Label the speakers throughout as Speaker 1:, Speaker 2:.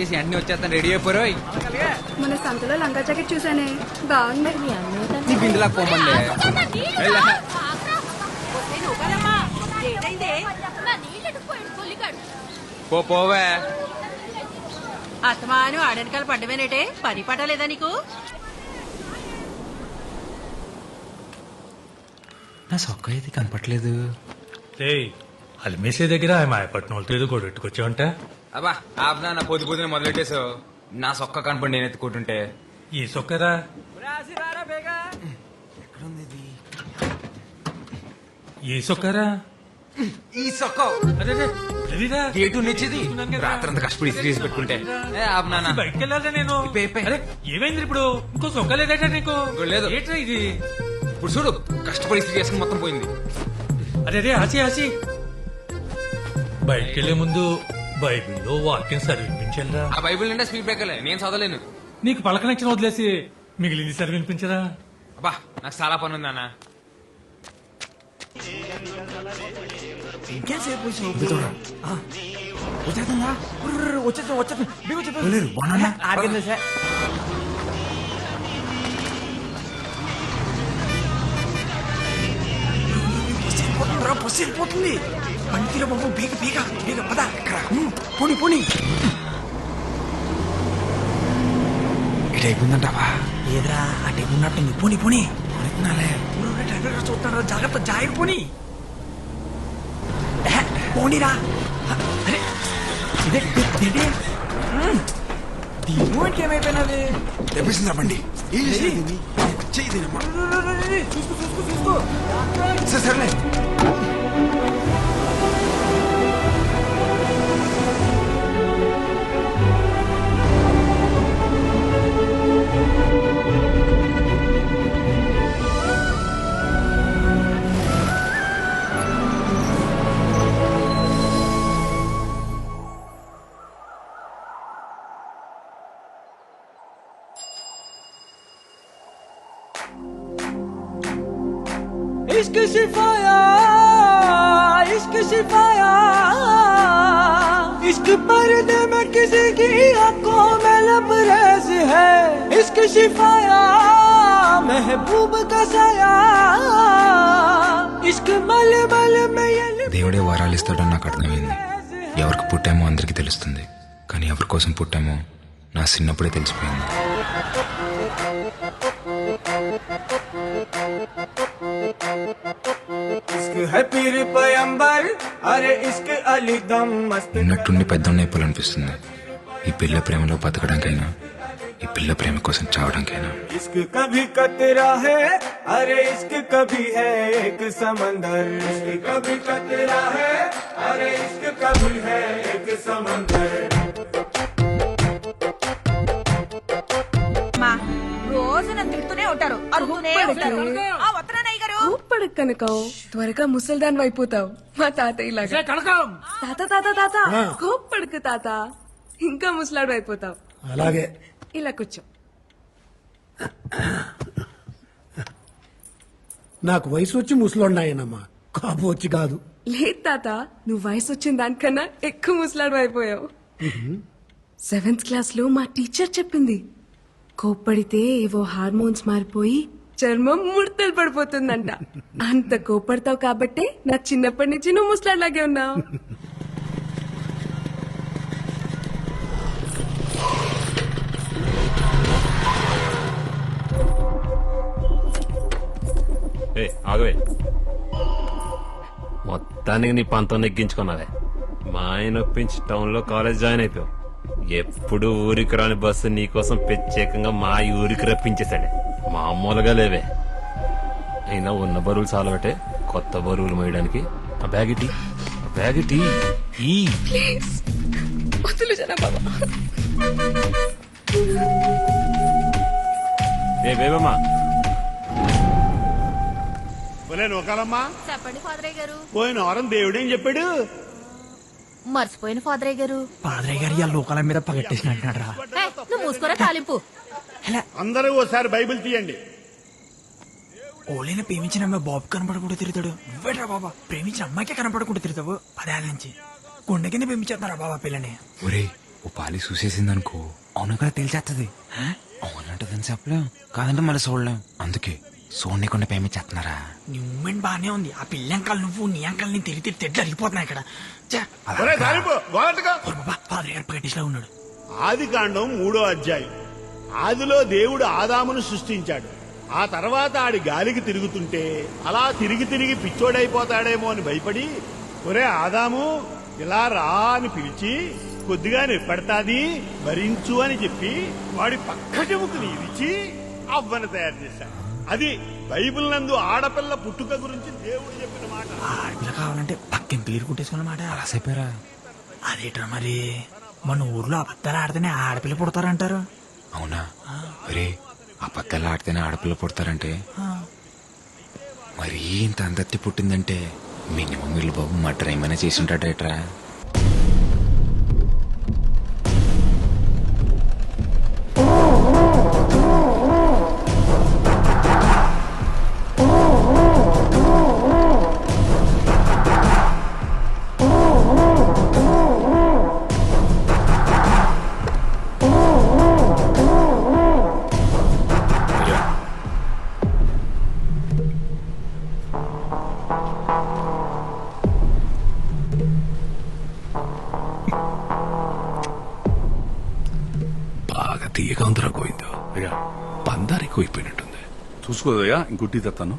Speaker 1: చేసి అన్ని వచ్చేస్తాను, రెడీ అయిపోరు.
Speaker 2: మన సంతలో లంగా జాకెట్ చూసానే, బాగుంది.
Speaker 1: నీ బిందులా పోమంది. పోవే.
Speaker 3: అత్తమాను ఆడెనకాల పడ్డమేనేటే, పని పట్టలేదా నీకు?
Speaker 1: నా సొక్క అయితే కనపట్లేదు.
Speaker 4: అలిమేసే దగ్గర ఆయన మాయపట్నం వాళ్ళతో ఏదో గొడెట్టుకొచ్చావంట.
Speaker 1: అబ్బా ఆపునా, నా పొద్దు పొద్దున మొదలెట్టేసావు. నా సొక్క కనపడి నేను ఎత్తుకుంటుంటే.
Speaker 4: ఈ సొక్కరా ఈ సొక్కరా
Speaker 1: ఈ సొక్క
Speaker 4: అదే తెలీదా?
Speaker 1: గేటు నిచ్చేది రాత్రంతా కష్టపడి ఇస్త్రీ చేసి పెట్టుకుంటే. ఆపునా
Speaker 4: బయటకు వెళ్ళాలా నేను?
Speaker 1: ఇప్పే.
Speaker 4: అరే ఏమైంది ఇప్పుడు? ఇంకో సొక్క లేదట నీకు?
Speaker 1: లేదు.
Speaker 4: ఏంట్రా ఇది?
Speaker 1: ఇప్పుడు చూడు, కష్టపడి ఇస్త్రీ చేసుకుని మొత్తం పోయింది.
Speaker 4: అరే ఆచి బయటకు వెళ్లే ముందు బైబిల్లో వాక్యం చదివించరా.
Speaker 1: ఆ బైబిల్ నిండా స్పీడ్ బ్రేకర్లే, నేను చదవలేను.
Speaker 4: నీకు పలకనచ్చిన వదిలేసి మిగిలింది చదివినిపించరా.
Speaker 1: అబ్బా నాకు చాలా పని ఉంది అన్న.
Speaker 5: పోతుంది పంటిలో బాబు, బీగ బీగ బీగ పద. పోనీ పోనీ.
Speaker 1: ఇటైపోయిందంటావా?
Speaker 5: ఏదరా అటే ఉన్నట్టుంది. పోనీ పోనీ. డ్రైవర్ గారు చూస్తాడు, జాగ్రత్త, జాగ్రత్త. పోనీ పోనీరా. అరే ఇదే దీనికి ఏమైపోయినది?
Speaker 6: తెప్పిస్తుందా బండి?
Speaker 5: చూసుకో
Speaker 6: సర్లే.
Speaker 5: इश्क सिफाया, इश्क सिफाया, इश्क पर्दे में किसी की आंखों में लबरेज है. इश्क सिफाया, महबूब का साया, इश्क मल मल में ये
Speaker 7: దేవుడే వరాలు ఇస్తాడని నాకు అర్థమైంది. ఎవరికి పుట్టామో అందరికీ తెలుస్తుంది, కానీ ఎవరి కోసం పుట్టామో నా చిన్నప్పుడే తెలిసిపోయింది. ఉన్నట్టుండి పెద్దోడిని అయిపోవాలనిపిస్తుంది. ఈ పిల్ల ప్రేమలో బతకడానికైనా, ఈ పిల్ల ప్రేమ కోసం చావడానికైనా.
Speaker 5: इश्क कभी कतरा है, अरे इश्क कभी है एक समंदर. इश्क कभी कतरा है, अरे इश्क कभी है एक समंदर.
Speaker 3: రోజు నన్ను తిడుతూనే ఉంటారు, అరుగుతూనే ఉంటారు. ఆ వత్తనానయ్య గారు
Speaker 2: ఊపడకు కనకం, త్వరగా ముసల్దాన్ అయిపోతావు మా తాతయ్య లాగా. తాత తాత తాత కోప్పడకు తాత, ఇంకా ముసలాడు అయిపోతావు.
Speaker 6: అలాగే.
Speaker 2: ఇలా కూర్చో.
Speaker 6: నాకు వయసు వచ్చి ముసలోన్నాయనమ్మా, కాపు వచ్చి కాదు.
Speaker 2: లేదు తాత, నువ్వు వయసు వచ్చిన దానికన్నా ఎక్కువ ముసలాడు అయిపోయావు. 7th క్లాస్ లో మా టీచర్ చెప్పింది, కోప్పడితే ఏవో హార్మోన్స్ మారిపోయి చర్మం ముడతలు పడిపోతుందంట. అంత కోప్పడతావు కాబట్టే నా చిన్నప్పటి నుంచి నువ్వు ముసలాడ్లాగే ఉన్నావు.
Speaker 8: ఆగవే, మొత్తానికి నీ పంతం నెగ్గించుకున్నావే. మా ఆయన ఒప్పించి టౌన్ లో కాలేజ్ జాయిన్ అయిపోయావు. ఎప్పుడు ఊరికి రాని బస్సు నీకోసం ప్రత్యేకంగా మా ఊరికి రప్పించేశాడే. మామూలుగా లేవే. అయినా ఉన్న బరువులు చాలబట్టే కొత్త బరువులు మోయడానికి. ఆ బ్యాగ్ ఇటీ, ఆ బ్యాగ్ ఇటీ.
Speaker 2: ప్లీజ్ వద్దులు జనా బాబా.
Speaker 8: ఏ బేబమ్మా,
Speaker 9: నూకాలమ్మా,
Speaker 3: చెప్పండి ఫాదరయ్య గారు.
Speaker 9: పోయిన వారం దేవుడేం చెప్పాడు?
Speaker 3: మర్చిపోయిన ఫాదరయ్య గారు.
Speaker 5: పాదరయ్య గారు ఇవాళ లోకాల మీద పగట్టేసినట్టున్నాడు రా.
Speaker 3: నువ్వు మూసుకోరా తాలింపు.
Speaker 9: అందరూ ఓసారి బైబిల్ తీయండి.
Speaker 5: ఓలైనా ప్రేమించిన అమ్మాయి బాబు కనపడకుండా తిరుగుతాడు. నువ్వేట్రా బాబా, ప్రేమించిన అమ్మాయికే కనపడకుండా తిరుగుతావు 10 ఏళ్ళ నుంచి. గుండె కింద ప్రేమించేస్తున్నారా బాబా పిల్లని?
Speaker 7: ఒరే, ఓ పాలి చూసేసింది అనుకో అవును కదా తేల్చేస్తుంది అవునంటదని చెప్పలేం కాదంటే మళ్ళీ చూడలేం అందుకే చూడకుండా పేమెంట్ చేస్తున్నారా
Speaker 6: నీ మూమెంట్ బానే ఉంది ఆ పిల్ల అంకల్ నువ్వు నీ అంకల్ నేను తిరిగి తెడ్లు అరిగిపోతున్నా ఇక్కడ
Speaker 9: ఒరే దారిపో, గోడట్టుకో.
Speaker 6: ఫాదర్ గారు ప్రకటిస్లో ఉన్నాడు.
Speaker 9: ఆది కాండం 3వ అధ్యాయం. ఆదిలో దేవుడు ఆదామును సృష్టించాడు. ఆ తర్వాత ఆడి గాలికి తిరుగుతుంటే అలా తిరిగి తిరిగి పిచ్చోడైపోతాడేమో అని భయపడి ఒరే ఆదాము ఇలా రా అని పిలిచి కొద్దిగా నిప్పడతాది భరించు అని చెప్పి వాడి పక్క చెముకుని ఇరిచి అవ్వను తయారు చేశాడు. అది బైబిల్ నందు ఆడపిల్ల పుట్టుక గురించి దేవుడు చెప్పిన మాట.
Speaker 6: ఆడపిల్ల కావాలంటే పక్కన పేరు కుట్టేసుకున్నమాట.
Speaker 7: అలా చెప్పారా
Speaker 6: అదేట్రా మరి మన ఊర్లో అబద్ధాలు ఆడితేనే ఆడపిల్ల పుడతారంటారు.
Speaker 7: అవునా అరే అబద్ధాలు ఆడితేనే ఆడపిల్ల పుడతారంటే మరీ ఇంత అందత్తి పుట్టిందంటే మినిమం వీళ్ళు బాబు మటర్ ఏమైనా చేసి ఉంటాడేట్రా
Speaker 10: బాగా తీయగా ఉందిరా గోవిందో. పందారు ఎక్కువైపోయినట్టుంది.
Speaker 11: చూసుకోదయ్యా ఇంకొట్టి తెస్తాను.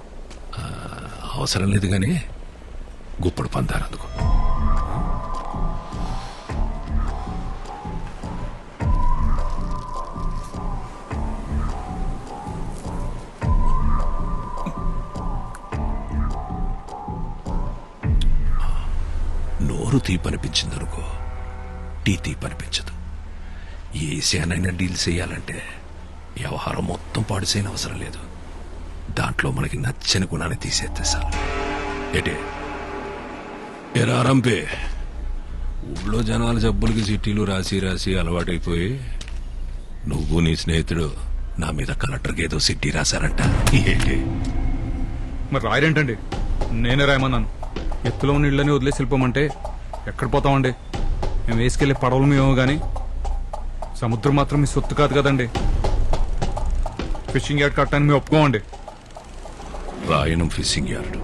Speaker 10: అవసరం లేదు గాని గుప్పుడు పందారు అందుకో. నోరు తీపనిపించిందనుకో టీ తీపనిపించదు. ఏ ఏసియానైనా డీల్ చేయాలంటే వ్యవహారం మొత్తం పాడు చేయని అవసరం లేదు. దాంట్లో మనకి నచ్చని గుణాన్ని తీసేస్తే చాలు. ఏటే ఎరా రంపే ఊళ్ళో జనాల జబ్బులకి చిట్టీలు రాసి రాసి అలవాటైపోయి నువ్వు నీ స్నేహితుడు నా మీద కలెక్టర్కి ఏదో సిట్టి రాశారంట. ఏంటి
Speaker 11: మరి రాయరేంటండి? నేనే రాయమన్నాను. ఎత్తులో ఉన్న ఇళ్ళని వదిలేసి వెళ్ళిపోమంటే ఎక్కడ పోతామండి? మేము వేసుకెళ్లే పడవలు మేము గాని సముద్రం మాత్రం మీ సొత్తు కాదు కదండి. ఫిషింగ్ యార్డ్ కట్టడానికి మేము ఒప్పుకోమండి.
Speaker 10: రాయనం ఫిషింగ్ యార్డ్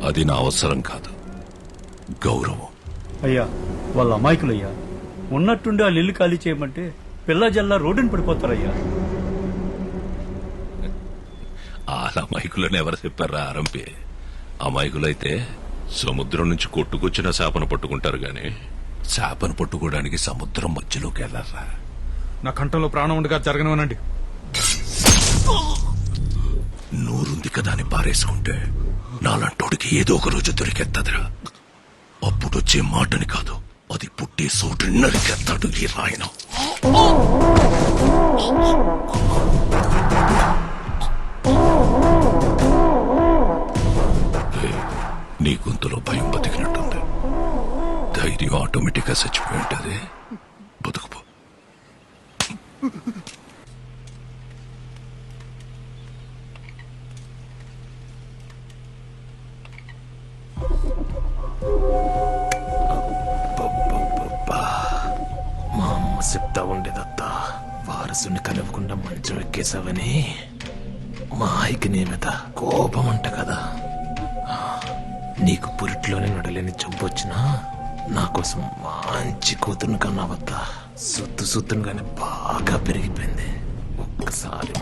Speaker 10: అది నా అవసరం కాదు, గౌరవం.
Speaker 12: అయ్యా వాళ్ళ అమాయకులయ్యా. ఉన్నట్టుండి వాళ్ళు ఇల్లు ఖాళీ చేయమంటే పిల్ల జల్లా రోడ్డుని పడిపోతారయ్యా.
Speaker 10: వాళ్ళ అమాయకులని ఎవరు చెప్పారా ఆరంపే? అమాయకులైతే సముద్రం నుంచి కొట్టుకొచ్చిన చేపను పట్టుకుంటారు గాని చేపను పట్టుకోవడానికి సముద్రం మధ్యలోకి వెళ్ళారా?
Speaker 11: నా కంఠంలో ప్రాణం ఉండగా జరగనివనండి.
Speaker 10: నూరుంది కదా అని పారేసుకుంటే నాలంటోడికి ఏదో ఒక రోజు దొరికెత్తదిరా. అప్పుడు వచ్చే మాటని కాదు, అది పుట్టే చోటు నరికెత్తాడు ఈ రాయనం. నీ గొంతులో భయం బతికినట్టుంది. ధైర్యం ఆటోమేటిక్ గా చచ్చిపోయి ఉంటుంది. బతుకుపో.
Speaker 8: మా అమ్మ చెప్తా ఉండేదత్తా, వారసుని కలవకుండా మంచం ఎక్కేసావని. మా ఆయికి నీ మీద కోపం అంట కదా. నీకు పురిట్లోనే నడలేని జబ్బొచ్చినా నా కోసం మంచి కూతురుని కన్నావద్దా. సుత్తుగానే బాగా పెరిగిపోయింది. ఒక్కసారి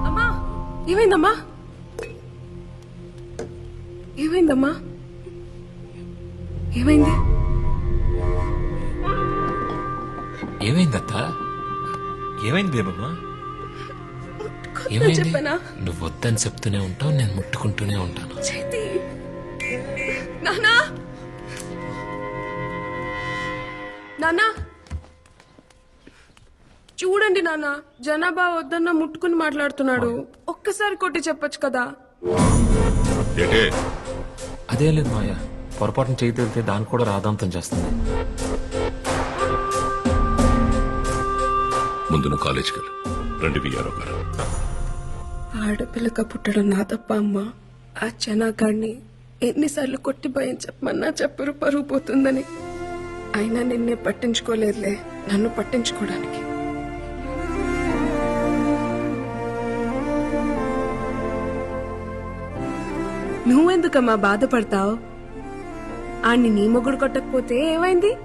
Speaker 2: అమ్మా ఏమైందమ్మా? ఏమైందమ్మా? ఏమైంది?
Speaker 8: ఏమైందత్తా? ఏమైంది బేబమ్మా?
Speaker 2: చెప్పనా?
Speaker 8: నువ్వు వద్దని చెప్తూనే ఉంటావు, నేను ముట్టుకుంటూనే ఉంటాను.
Speaker 2: చేతి నానా నానా చూడండి నాన్న, జనాభా వద్దన్న ముట్టుకుని మాట్లాడుతున్నాడు. ఒక్కసారి కొట్టి చెప్పొచ్చు కదా.
Speaker 8: అదే లేదు మాయా, పొరపాటున చేయి వెళ్తే దాన్ని కూడా రాదాంతం చేస్తుంది.
Speaker 10: ముందు నువ్వు కాలేజీకి వెళ్ళు. రండి విఆర్ఓ గారు.
Speaker 2: ఆడపిల్లక పుట్టడం నా తప్ప అమ్మా. ఆ జనాగాడిని ఎన్నిసార్లు కొట్టి భయం చెప్పమన్నా చెప్పరు పరువు పోతుందని. అయినా నిన్నే పట్టించుకోలేదులే నన్ను పట్టించుకోవడానికి. నువ్వెందుకమ్మా బాధపడతావు? ఆణ్ణి నీ మొగుడు కొట్టకపోతే ఏమైంది?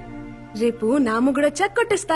Speaker 2: రేపు నా మొగుడు వచ్చాక కొట్టేస్తా.